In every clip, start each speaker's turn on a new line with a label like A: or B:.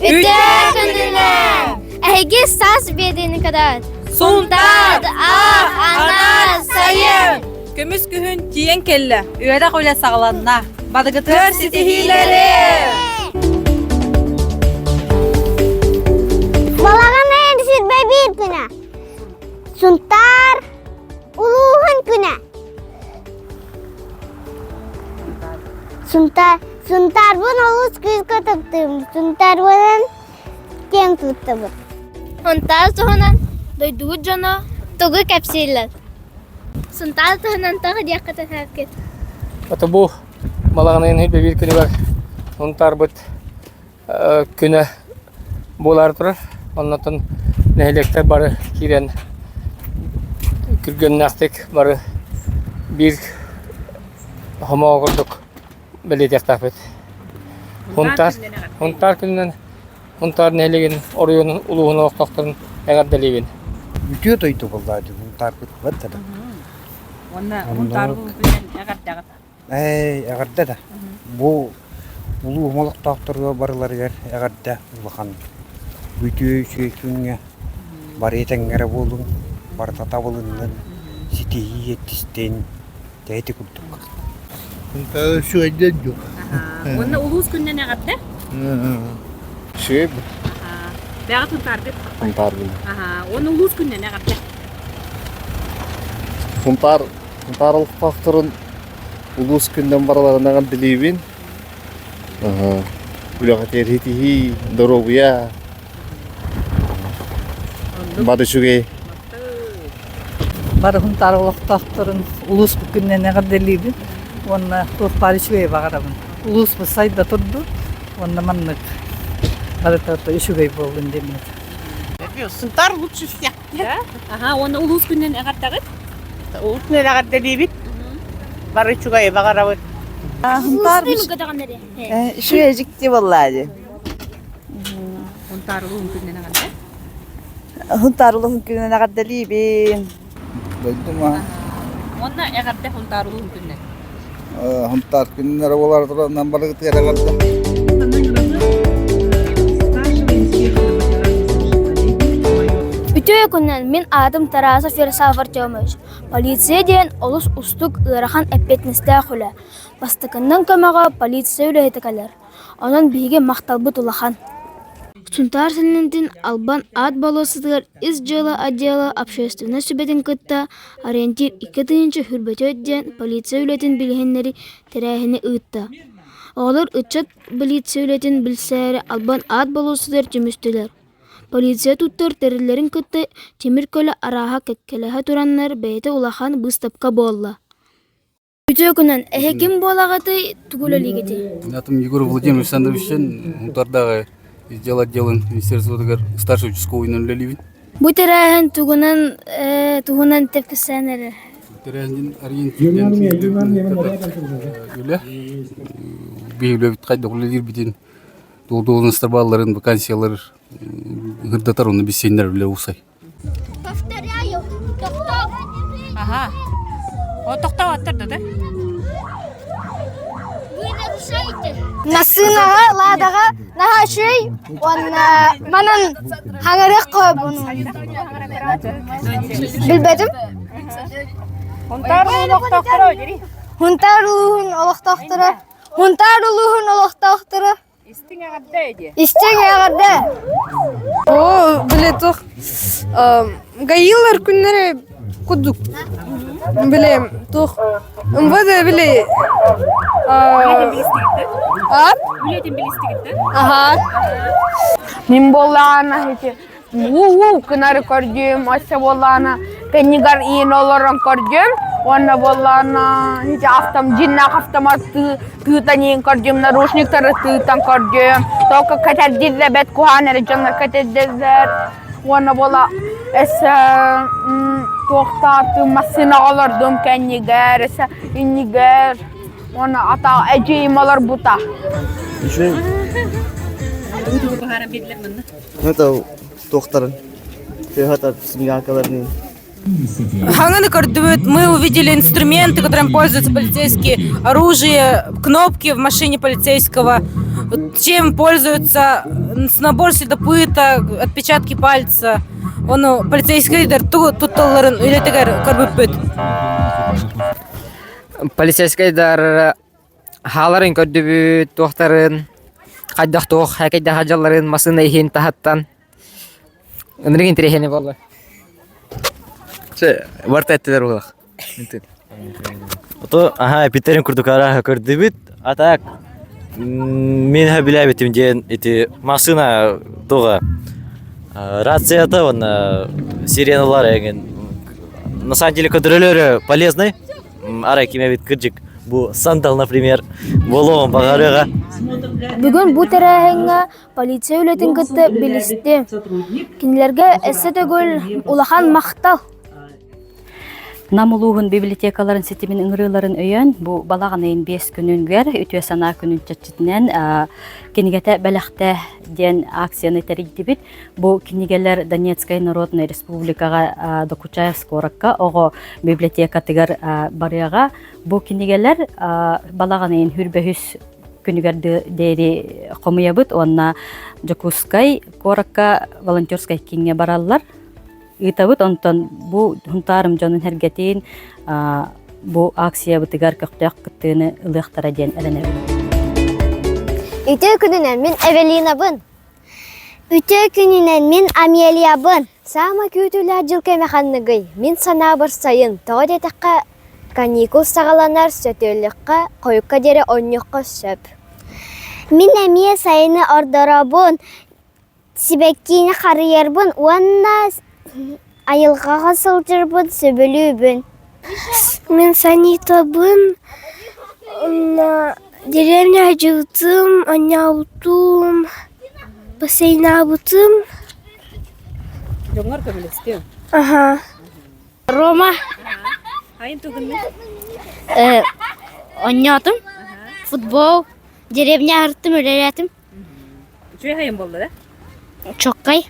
A: Üttökününe. Ähegi saz bedeni kadar. Suntat, ana, sayın.
B: Көмүс күһүн тиен келле, үөрэ көле сагаланна. Бадыгытыр ситихилери.
A: Balağın erişir bir güne. Suntar, uluğun güne. Suntar bun oluz kız katıptım. Suntar bunun ten tuttum. Suntar soğunan doyduğu cana togu kapsaylar. Suntar soğunan tağı diyakata hareket.
C: Ata bu balağının hep bir günü var. Ontar bit güne bolar durur. Ondan nehelekte barı kiren kürgen nastık barı bir hama kurduk belediye tafet. Ontar günden ontar nehlegin oruyunun uluğunu oktaktırın eğer deliyin.
D: Bütün toydu buldaydı. Ontar bit da.
B: Onda untargı күнен эгардагы.
D: Eğerde de. Bu ulu malak taktırıyor barılar yer. Eğerde ulakan. Bütün şeykünge бар етеңгері болдың, бар тата болыңның, сетеги еттістен дәйті күлдік.
E: Şu eden yok.
B: Onda улуус күннен эгерде?
C: Şey
B: Бәгы тунтар бит.
C: ontar gün.
B: Оны улуус күннен эгерде.
E: Ontarlık faktörün ulus günden baralarından dilibin. Ulakat yerhitihi, dorobuya. Bada şugay.
F: Бар хунтарлык тактырын улус күннен эгерделиби. Онна турпалышвей багарабын. Улус бу сайда турду. Онна маннык. Барата ишугай болгон демет.
G: Suntar lütfü всех.
B: Оны улуус күннен эгердагы.
G: Ултне лагат делибит. Бары чугай багарабыт.
F: Хунтар şu ejikti vallahi.
B: Унтарлык күннен эгерде.
F: Хунтарлык күннен эгерделиби.
E: Duydum ha.
B: Onda эгерде унтарлык күннен.
E: Huntar günleri olar durandan balık yaralardı.
A: Ütüye günden min adım tarasa Ferisafar Tövmöz. Polisiya diyen olus ustuk ırahan epetniste xule. Bastıkından kömöge polisiya ülehitikalar. Onun bigi maqtalbıt ulahan. Suntar силинен албан ат болосыдыр из жылы отдела общественной сүбетін кытта ориентир 2-тыйынчы хүрбөтө ден полиция үлетін билгеннери терәхини ыытта. Олар ычат полиция үлетін билсәре албан ат болосыдыр түмүстүлөр. Полиция туттар терилерин кытта темир көлі араха кеккелеха тураннар бәйті улахан быстапка болла. Үтө күнен эхе ким болагаты тугулөлигети.
C: Атым Егор Владимир Александровичтен унтардағы Издел отделын Министерства старший участковый нулевин.
A: Бу терәхин тугунан тепкесенери.
C: Терәхин ориентирден үле. Бейле кайда улер битен. Должностар балларын, вакансиялар гырдатар оны бисендер үле усай.
A: Повторяю,
B: О токтап аттырды да.
A: Насынаға, ладаға, наға шөй, манын хаңарек қой бұны. Білбедім?
G: Huntar uluk taktırı öderi.
A: Хунтар улуғын олықтақтыры. Хунтар улуғын олықтақтыры.
G: İstin эгерде öderi.
A: Истен яғырды.
H: О, біле тоқ. Гаилар күннері құдық. Білем, тоқ. Үмбады біле.
B: Үлетін билистигитти.
H: Ага.
G: Min bollana hiti. Kınarı gördüm, asa bollana. Penigar iğn olarak gördüm. Ona bollana hiti haftam cinna haftam attı. Tığıtan iğn gördüm, naruşnikleri tığıtan gördüm. Toka kater dille bet kuhanere canlar kater diller. Ona bolla esa toxtatı masina alırdım kendiger, esa inniger. Ona ata eceğim alır buta.
E: Şey,
B: Өтүгө багара берилер мында.
E: это докторын. Tehata смеялкаларны.
B: Ханганы көрдүбүт, мы увидели инструменты, которыми пользуются полицейские, оружие, кнопки в машине полицейского, чем пользуются с набор следопыта, отпечатки пальца. Оны полицейскийдер тутталларын үлетегер көрбүппүт.
I: Полицейскийдар халарын көрдөбүт, туохтарын, кайдах туох, хакайда хажаларын масына ихин тахаттан. Өнреген терехени болду.
J: Варта еттелер олақ. Ото, питерин курдукара көрдүбүт, атак. Мен хабилабитим ден эти машина тога. Рация-то он сиреналар еген. На самом деле кадролеры полезны. Арай кимебит кыржык. Бу сандал, например, болоон багарыга.
A: Бүгін бу тәрәһеңә полиция үлетін кытты билисте. Кинилерге эссе төгөл улахан мактал.
K: Намулуғын библиотекаларын сетимин ыңрыларын өйөн, бу балаған эйин 5 күнүнгер, үтүө сана күнүн чачытынан кенигете бәләхтә ден акцияны тәридибит. Бу кенигелер Донецкая Народная Республикага Докучаевск оракка, ого библиотека тигер барыяга. Бу кенигелер балаған эйин хүрбөһүс күнүгер дери комуябыт, онна Жокускай коракка волонтерскай кинге бараллар. Итабыт онтон бу хунтарым жонун хергетин бу акция бытыгар көктөк кыттыны ылыктара ден эленебин.
L: Үтө күнүнөн мен Эвелинабын. Үтө күнүнөн мен Амелиябын. Сама күтүлө жылкы механныгый. Мен сана бір сайын тоодетакка каникул сагаланар сөтөлүккө койукка дере оннукка сөп. Мен эмие сайыны ордоробун. Сибеккини карыербын. Уанна айылғаға сылдырбын, сөбілюбін. Мен Санитабын, деревня жылтым, аняутым, бассейнабытым.
B: Жоңар көбілесті?
L: Ага. Рома.
B: Айын түгінді?
L: Аниятым, футбол, деревня арттым, өлелетім.
B: Чөй хайын болды, да?
L: Чоккай.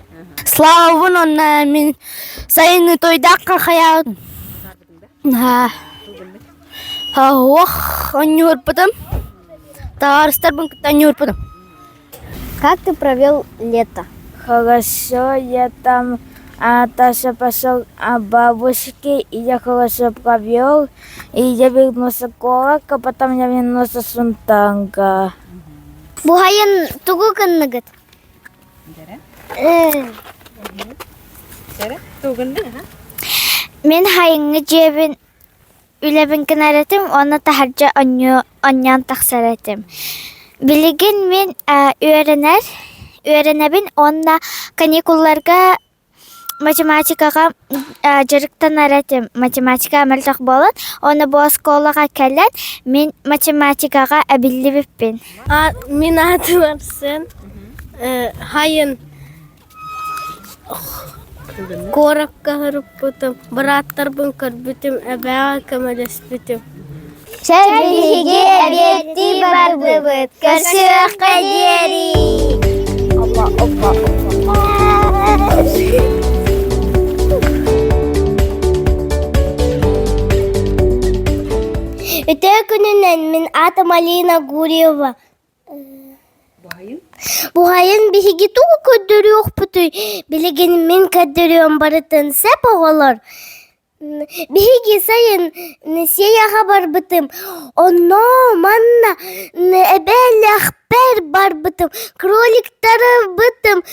L: Славын онна мен сайыны тойдаққа қаяудым. Ох, они урпадым. Товарыстар бын күтті они урпадым. Как ты провел лето?
A: Хорошо, я там Таша пошел бабушке, и я хорошо провел, и я вернулся к Колока, потом я вернулся с Сунтанга.
L: Бухайын тугу кынныгыт. Мен хайыңы жебін үлебін кінәретім, оны тахаржа оннян тақсаретім. Білеген мен үйренебін, онна каникулларға математикаға жырықтан аретім. Математика әмілдік болын, оны бұл сколаға кәлін, мен математикаға әбілі біппен.
H: Мен атым Арсен. Хайын коракка хырыппытым, браттар бын көрбүтім, әбәға көмелес бүтім.
L: Шәбіге әбетті бар бұбыт, көрсіқ қадері. Опа. Үтө күнінен мен атым Алина Гурьева. Бұғайын бігі туғы көддері оқпыты. Білеген мен көддеріом барытын сәп оғалар. Бігі сайын несеяға бар бұтым. Оно манна әбәлі ақпәр бар бұтым. Кроликтары бұтым.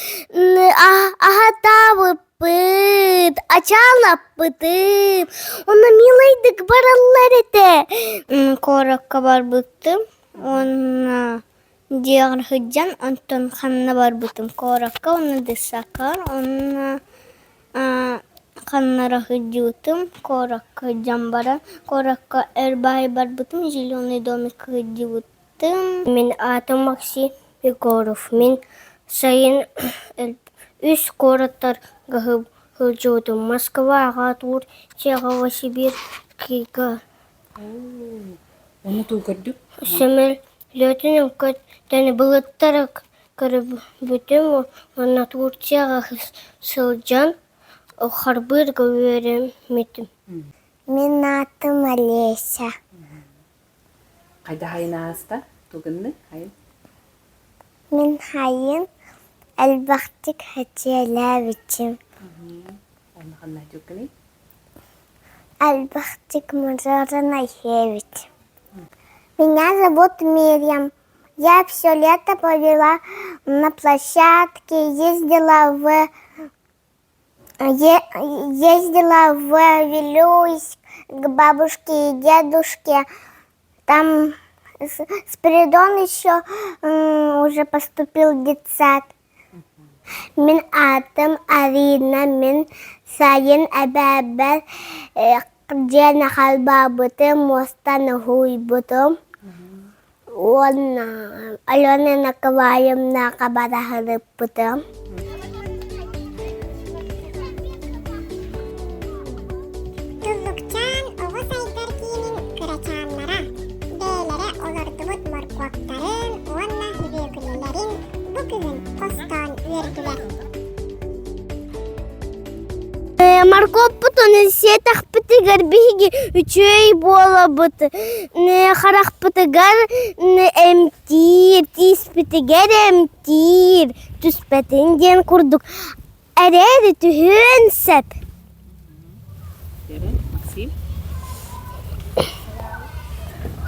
L: Ағатабы бұт. Ачалап бұтым. Оны милайдық баралар еті. Коракка бар бұтым. Оны... Диагр хыджан Антон ханна бар бутым коракка, оны десакар, оны ханнара хыджутым, коракка хыджан бара, коракка эрбай бар бутым, зеленый домик хыджутым. Мен атым Максим Егоров, мен сайын үс кораттар хыджутым, Москва, Агатур, Чехова-Сибирь, Кига.
B: Оны ту көрдік?
L: Сөмел летінім көт. Тәні бұлыттары көріп бүтім, оны Турцияға сылжан, қарбырға өреметім. Мен атым Олеся.
B: Қайда хайын ағыста? Тұғынды хайын?
L: Мен хайын
H: Эльбахтик Хачелявичем. Эльбахтик Мажоранахевич. Меня зовут Мирьям. Я все лето провела на площадке, ездила в Вилюйск к бабушке и дедушке. Там Спиридон еще уже поступил в детсад. Мен атым Арина, мен сайын әбәбәр жена халбабытым, мостан хуйбытым. Алена Наковаевна кабарахырыппытым.
M: Туллукчан оғы сайдар киінін күрачанлара, бәйлері олардыбыт морквактарын, онна хүбекілелерін бүгін постан өрділер.
H: Маркоп бутон сетах пытыгар биги үчөй бола буты. Харах пытыгар эмтир, тис пытыгар эмтир. Түспәтінден курдук. Әрәді түхін сәп.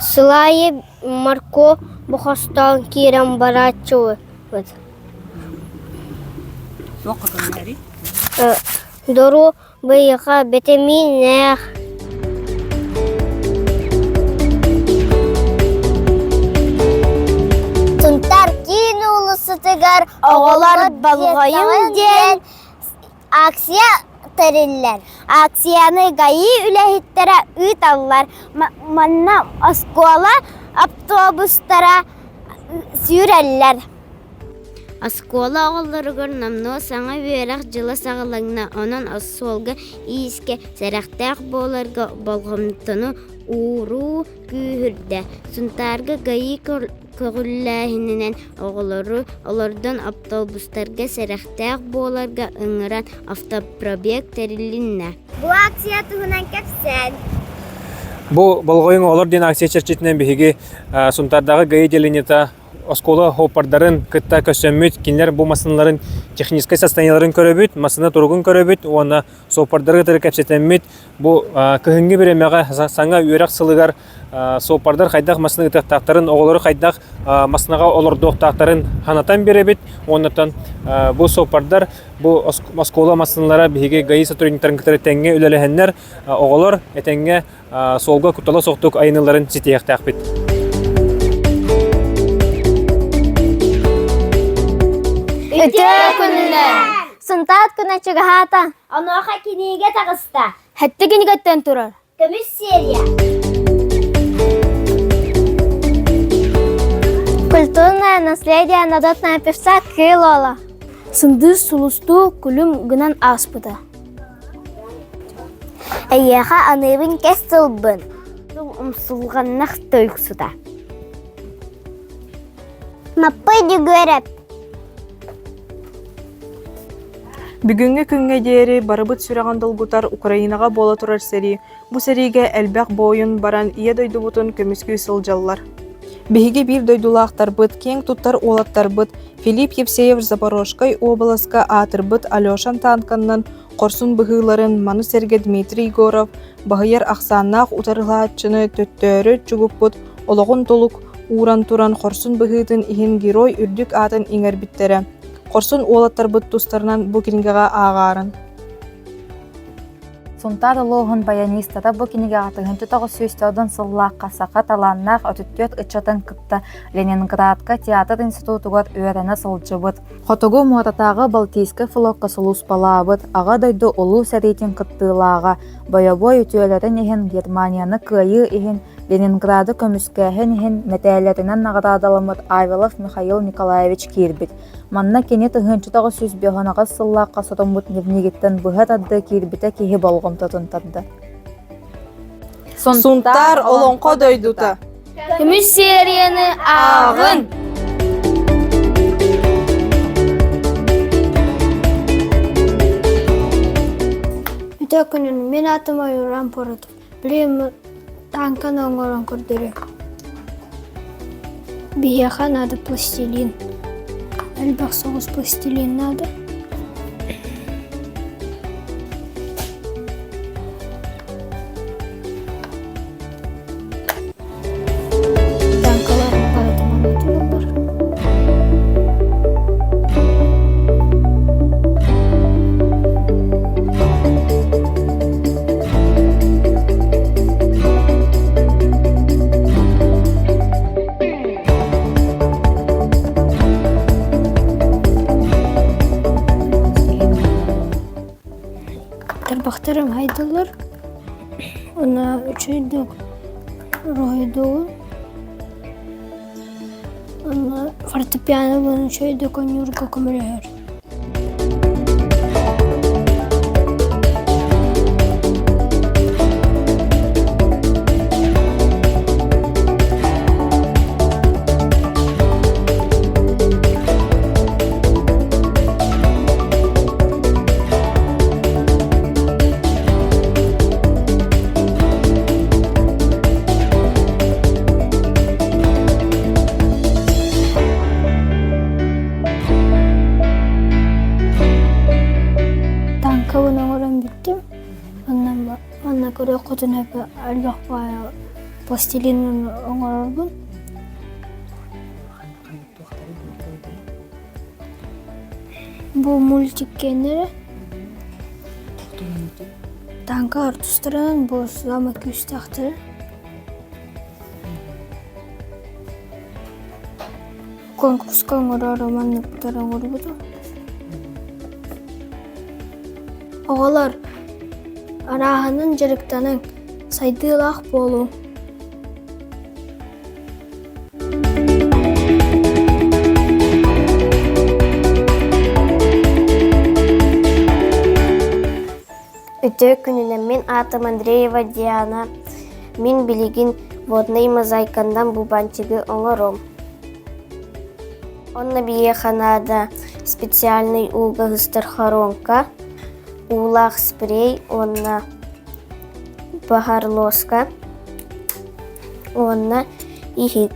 H: Сылайы Марко бұқастан керем барачуы. Дору быйыға бетеминех. Тунтар кин улысы тыгар, оғалар балғайын ден акция тәрелләр. Акцияны гаи үләхеттері үт аллар. Манна оскола автобустара сүйрәлләр.
N: Аскола оғылары көрнамны саңа верақ жылы сағылыңна онан асуалға иіске сәрәқтәқ боларға болғымтыны уру күйірді. Сұнтарға ғайы көгілләхінінен оғылары олардан автобустарға сәрәқтәқ боларға ұңыран автопробег тәрілінне.
H: Бұ акция тұғынан кәпсән.
C: Бұл болғойын олар ден акция черчетінен бігі сұнтардағы ғайы делінета оскола хопардарын кытта көсөмүт кинлер бу масыналарын технический состоянияларын көрөбүт, масына тургун көрөбүт, оны сопардары тыры кепсетемит. Бу кыһыңгы беремеге саңа үйрәк сылыгар сопардар хайдак масына тактарын оголору хайдак масынага олордук тактарын ханатан беребит. Оннан бу сопардар бу оскола масыналара биге гаи сотрудниктарын кытары теңге үлелехеннер оголор этеңге солга кутала соктук айныларын ситияктакбит.
H: Үтө күніне. Сынтат күні чыгахата. Аноха кинеге тағыста.
A: Хәтті кенігеттен тұрар.
H: Көміс серия. Культурное наследие надотная певца Кылола.
A: Сынды сулусту күлім гынан аспыда.
H: Әйеға аныбын кәстілбін. Умсулғаннақ тойқсуда. Маппайды көріп.
O: Бүгүнгө күнгө дери барыбыт сүраган долгутар Украинага бола турар сери. Бу сериге элбек боюн баран ие дойдубутун көмүскү сылжаллар. Беһиге бир дойдулаактарбыт, кең туттар олаттарбыт, Филипп Евсеев Запорожкай обласка атырбыт Алёшан Танканнан корсун быһыыларын Маны Серге Дмитрий Егоров, Багыяр Аксаннах утарылаатчыны төттөрү чугуппут, ологун толук уран туран корсун быһыытын ихин герой үрдүк атын иңербиттере. Корсун олаттарбыт тустарынан бу кинигага аагарын.
P: Сунтар лоғын баянистата бу киниге атыгын тұтағы сөйстеудің сыллаққа сақа таланнақ өтіттет үтчатын кытта Ленинградка театр институтугат өйрәні сылчыбыт. Хотогу муаратағы Балтийскі флотқа сылус балабыт, аға дойду олу сәретін кыттылаға, боябой үтелерін ехін Германияны кыйы ехін Ленинграды көміскәхін ехін мәтәлерінен нағырадалымыт Авелов Михаил Николаевич кирбит. Манна кене тыгынчытағы сөз беғанаға сыллаққа сотомбут невнегеттен бұғат адды кирбите кеге болғым тұтынтадды.
O: Сунтар олонқо дойдута.
A: Күміс серияны ағын. Үтө күнін мен атыма юран порыдым. Білем танкан оңғыран көрдірі. Бияға нады пластилин. Әлбәқ соғыс пластилин надо. Танкаларын парадыман өтілер. Тарбақтарым хайдылар. Она үчейдік ройдуын. Она фортепиано бұны үчейдік онюрға көмірер. Tanka oran bittim. Ondan göre kutun hep albaq bayağı plastilinin oңорорбун. Bu mультик kenere. Tanka артустарын bu замок үстақтыры. Конкурска оңорор романныктар оңорбуду. Оғалар арағының жырықтанын сайдылақ болу.
H: Үтө күнінен мен атым Андреева Диана. Мен билигин водный мозаикандан бубанчыгы оңором. Онна биеханада специальный угагыстар хоронка. Улах спрей, онна бахарлоска, онна ихит.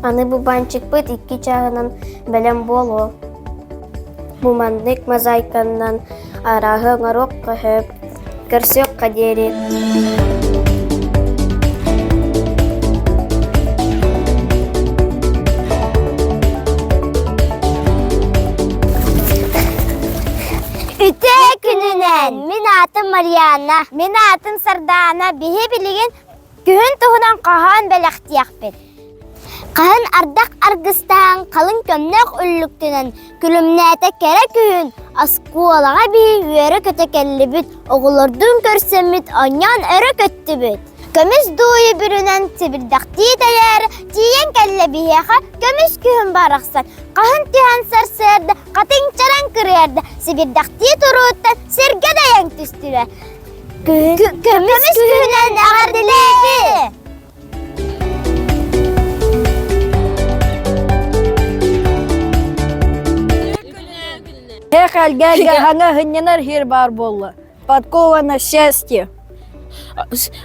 H: Аны бубанчык быт икки чағынан бәлем болу. Бумандык мозаиканнан арағы оңорок көхөп, кірсек қадері. Үтө күнінен мен атым Мариана, мен атым Сардана. Бейе білеген күн тұғынан қаған бәліқтияқ бет. Қағын ардақ арғыстан қалын көмнәқ үлліктінен күлімнәті кәрі күйін аскуалаға бей үйері көті кәлі бүт, оғылырдың көрсемет оңян өрі көтті бүт. Көміс дуйы бүрінен сібірдіқті тәлері тиен кәлі бейеға көміс күйін барақсан. Қағын түйен сарсырды, қатың чаран кірерді, сібірдіқті тұруыттан серге дайан түстілі. Көміс күйінен ағардылығы.
L: Хәлгәлгә һаңа хыннар хир бар булды. Подковано счастье.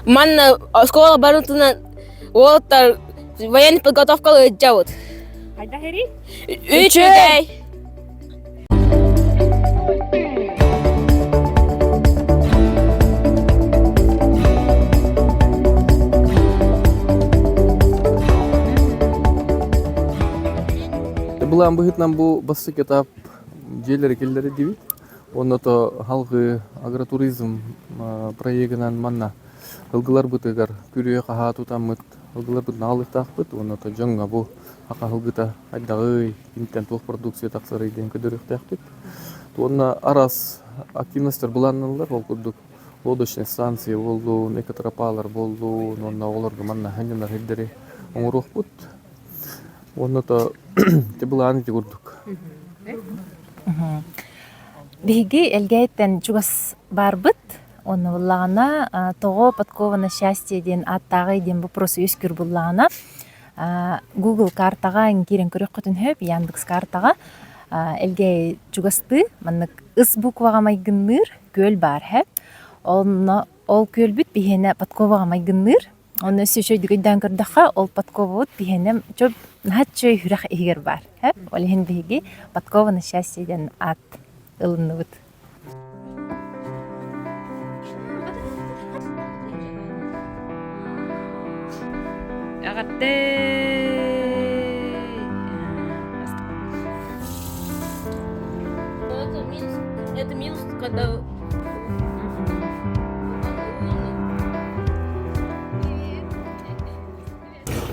G: Манна школа барытынан олар военный подготовкалы жабыт.
O: Айда хери?
G: Үчөй.
Q: Булам быгытнан бу басык этап жерлери келдери дебит. Онното халкы агротуризм проегинан манна ылгылар бытыгар күрүө каха тутамыт, ылгылар бытын алыктакпыт. Оното жоңга бу ака ылгыта айдагы кинтен тук продукция таксары ден көдөрүктакпыт. Онна арас активностьтер буланылар, ол курдук лодочный станция болду, экотропалар болду, онна олорго манна ханжандар хеддери оңорокпут. Онно то тебыланы тигурдук.
P: Биги элгейттен чугас барбыт, оны буллагана того подковано счастье ден аттагы ден вопрос өскүр буллагана Google картага кирен көрөк көтүн хөп Яндекс картага элгей чугасты маннык ыс буквага майгынныр көл бар хэп. Ол көл бүт бихене подковага майгынныр. Оны сөшөй дигән көрдөккө ол подковут бихене чөп хатчой хүрах игер бар хэп. Ол хен биги подковано счастье ден ат ылыныбыт.
B: Это минус, когда...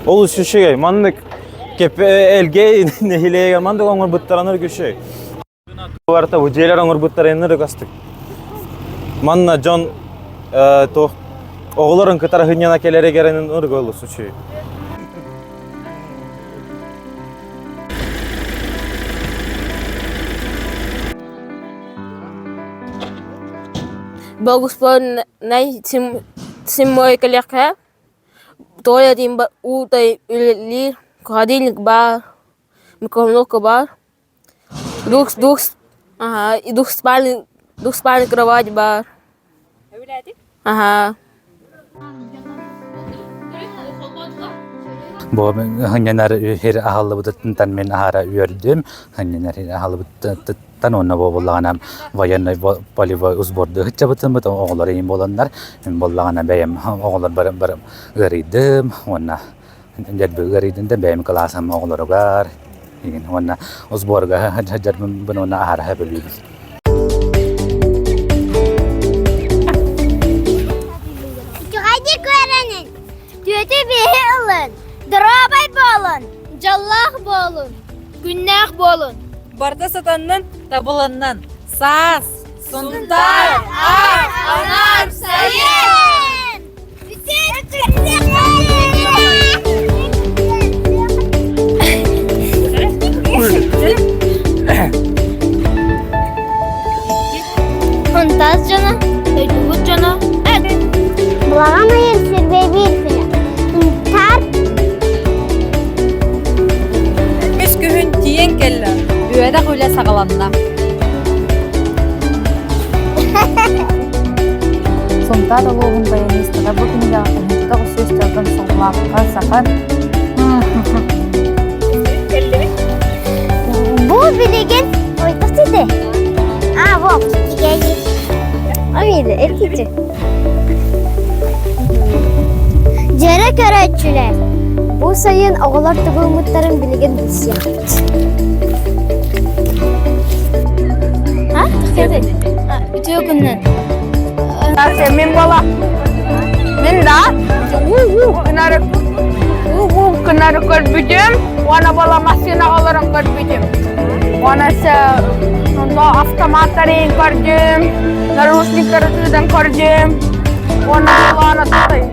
J: Ол үшішегей, маннык кепе элгей нехилеге мандык оңыр бұттараныр көшей. Варта үжейлер оңыр бұттарайыныр кастык. Манна жон оғыларын кытар хыньяна келере керенін ұрғы олы сүшей.
G: Был господин мой коллега, то один утай или холодильник бар, микроволновка бар, двухспальный кровать бар. Ага.
R: Бу ханнанар хер ахаллы бутаттан мен ахара үйөрдүм. Ханнанар хер ахаллы буттан онна боллаганам военный полевой узборды хычабытын бут оголор эйин боландар. Мен боллагана бәйем оголор барым гырыйдым. Онна дерби гырыйдында бәйем классам оголоргар. Еген онна узборга хаджар бун онна ахара хабылыбыз.
H: Hadi görenin. Tüyeti bir olun. Dırabay bolun. Jallah bolun. Günah bolun.
B: Barda satandan, tabılandan. Saz, suntar, ar, anar, sayın.
H: Fantaz cana. Ödüğüt cana. Bulagamayın sebebi tar.
F: Mes köhün tiyen kelle. Üyede hüle sağalanna.
P: Сонта да логун баянистыга бу күнгө акынтыга сөздөрдөн соңлапка сакан.
H: Bu bilegen oytuk dedi. Bu geldi. Amiydi, erkekçi. Jere körötçüler. Bu sayın oğular tıbılmıtların bilegen bilsi yapıt. Ha? Tıksadı. Ütüyor günden.
G: Min bala. Min da. Kenara körbücüm. Wana bala masina olarak körbücüm. Wana avtomatların körbücüm. Narusnikleri tüden körbücüm. Wana bala ana tutay.